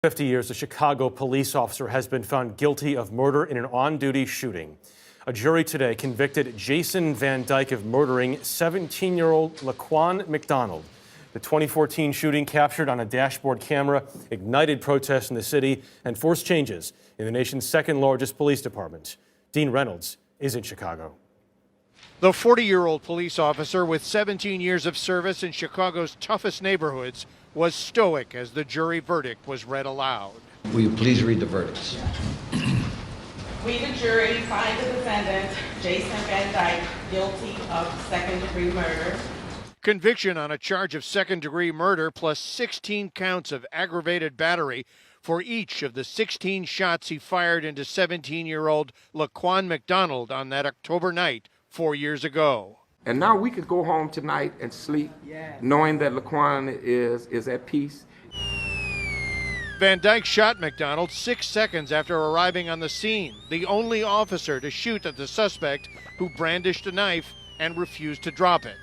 50 years, a Chicago police officer has been found guilty of murder in an on-duty shooting. A jury today convicted Jason Van Dyke of murdering 17-year-old Laquan Mcdonald. The 2014 shooting, captured on a dashboard camera, ignited protests in the city and forced changes in the nation's second-largest police department. Dean Reynolds is in Chicago. The 40-year-old police officer with 17 years of service in Chicago's toughest neighborhoods was stoic as the jury verdict was read aloud. Will you please read the verdicts? We, the jury, find the defendant, Jason Van Dyke, guilty of second-degree murder. Conviction on a charge of second-degree murder plus 16 counts of aggravated battery for each of the 16 shots he fired into 17-year-old Laquan Mcdonald on that October night 4 years ago. And now we could go home tonight and sleep knowing that Laquan is at peace. Van Dyke shot McDonald 6 seconds after arriving on the scene, the only officer to shoot at the suspect who brandished a knife and refused to drop it.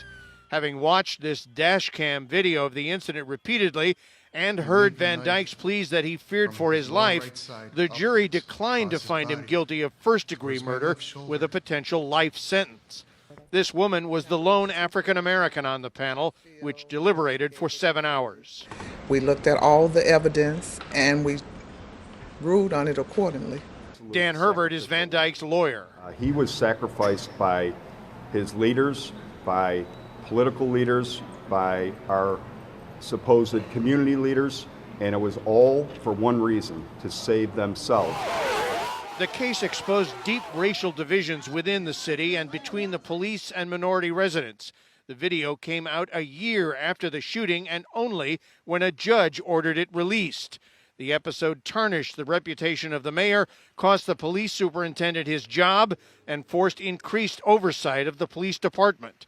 Having watched this dash cam video of the incident repeatedly and heard Van Dyke's pleas that he feared for his life, the jury declined to find him guilty of first-degree murder with a potential life sentence. This woman was the lone African-American on the panel, which deliberated for 7 hours. We looked at all the evidence and we ruled on it accordingly. Dan Herbert is Van Dyke's lawyer. He was sacrificed by his leaders, by political leaders, by our supposed community leaders, and it was all for one reason: to save themselves. The case exposed deep racial divisions within the city and between the police and minority residents. The video came out a year after the shooting and only when a judge ordered it released. The episode tarnished the reputation of the mayor, cost the police superintendent his job, and forced increased oversight of the police department.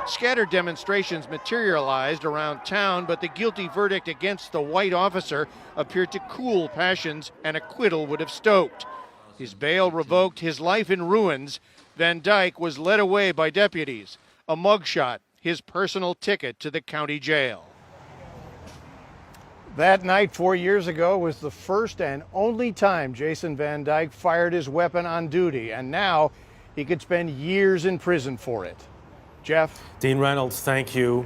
Scattered demonstrations materialized around town, but the guilty verdict against the white officer appeared to cool passions an acquittal would have stoked. His bail revoked, his life in ruins. Van Dyke was led away by deputies. A mugshot, his personal ticket to the county jail. That night 4 years ago was the first and only time Jason Van Dyke fired his weapon on duty, and now he could spend years in prison for it. Jeff? Dean Reynolds, thank you.